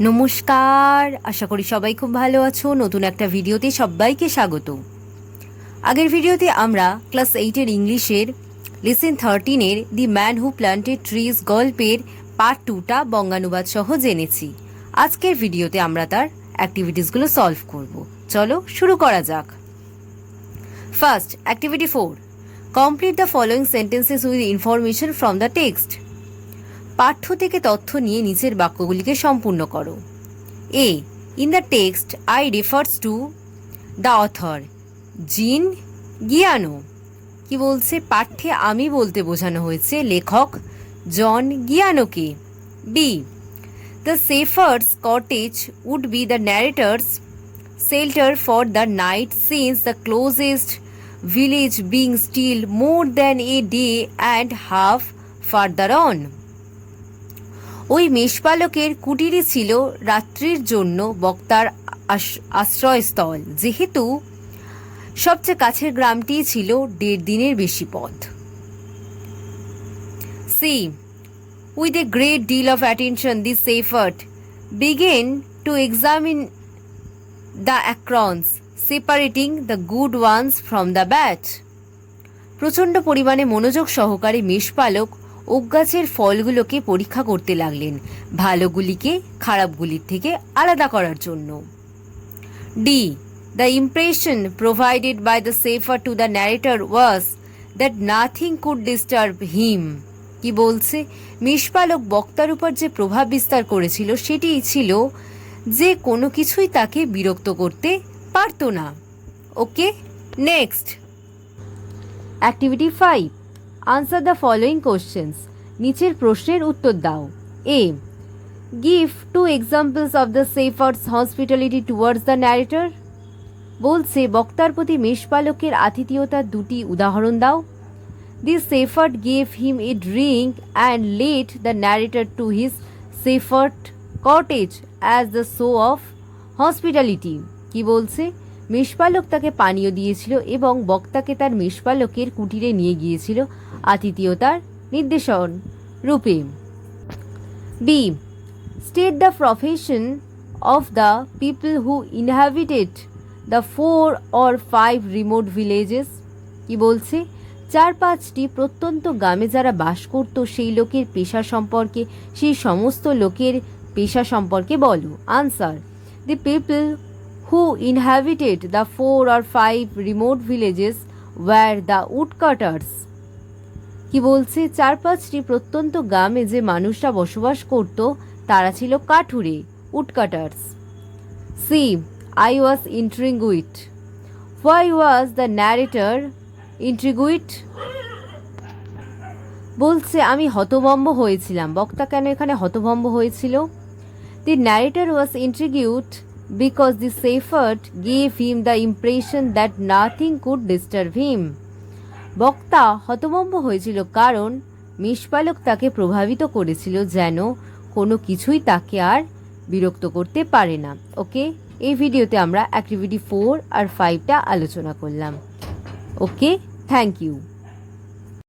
নমস্কার, আশা করি সবাই খুব ভালো আছো। নতুন একটা ভিডিওতে সবাইকে স্বাগত। আগের ভিডিওতে আমরা ক্লাস 8-এর ইংলিশের লেসন 13-এর the man who planted trees গল্পের পার্ট 2টা বঙ্গানুবাদ সহ জেনেছি। আজকের ভিডিওতে আমরা তার অ্যাক্টিভিটিসগুলো সলভ করব। চলো শুরু করা যাক। First, activity 4, complete the following sentences with information from the text. পাঠ্য থেকে তথ্য নিয়ে নিচের বাক্যগুলিকে সম্পূর্ণ করো। A, in the text I refers to the author Jean Giono. কি বলছে? পাঠ্যে আমি বলতে বোঝানো হয়েছে লেখক জন গিয়ানোকে। B, the shepherd's cottage would be the narrator's shelter for the night since the closest village being still more than a day and half further on. ওই মেষপালকের কুটিরই ছিল রাত্রির জন্য বক্তার আশ্রয়স্থল, যেহেতু সবচেয়ে কাছের গ্রামটি ছিল 1.5 দিনের বেশি পথ। C, with a great deal of attention this shepherd began to examine the acorns, separating the good ones from the bad. প্রচণ্ড পরিমাণে মনোযোগ সহকারে মেষপালক ওক গাছের ফলগুলোকে পরীক্ষা করতে লাগলেন, ভালোগুলিকে খারাপগুলির থেকে আলাদা করার জন্য। D, the impression provided by the shepherd to the narrator was that nothing could disturb him. কি বলছে? মেষপালক বক্তার উপর যে প্রভাব বিস্তার করেছিল সেটি ছিল যে কোনো কিছুই তাকে বিরক্ত করতে পারত না। Okay, next activity 5, answer the following questions. নিচের প্রশ্নের উত্তর দাও। A, give 2 examples of the shepherd's hospitality towards the narrator. বলছে বক্তার প্রতি মেষপালকের আতিথেয়তার 2টি উদাহরণ দাও। The shepherd gave him a drink and led the narrator to his shepherd cottage as the show of hospitality. কি বলছে? মেষপালক তাকে পানীয় দিয়েছিল এবং বক্তাকে তার মেষপালকের কুটিরে নিয়ে গিয়েছিল আতিথেয়তার নির্দেশন রূপে। B, state the profession of the people who inhabited the 4 or 5 remote villages. কি বলছে? 4-5টি প্রত্যন্ত গ্রামে যারা বাস করত সেই লোকের পেশা সম্পর্কে, সেই সমস্ত লোকের পেশা সম্পর্কে বলো। Answer, the people who inhabited the 4 or 5 remote villages were the woodcutters. কি বলছে? 4-5টি প্রত্যন্ত গ্রামে যে মানুষরা বসবাস করত তারা ছিল কাঠুরে, woodcutters. C, I was intrigued. Why was the narrator intrigued? বলছে আমি হতভম্ব হয়েছিলাম। বক্তা কেন এখানে হতভম্ব হয়েছিল? The narrator was intrigued because the shepherd gave him the impression that nothing could disturb him. বক্তা হতভম্ব হয়েছিল কারণ মেষপালক তাকে প্রভাবিত করেছিল যেন কোনো কিছুই তাকে আর বিরক্ত করতে পারে না। ওকে, এই ভিডিওতে আমরা অ্যাক্টিভিটি 4 আর 5টা আলোচনা করলাম। ওকে, থ্যাংক ইউ।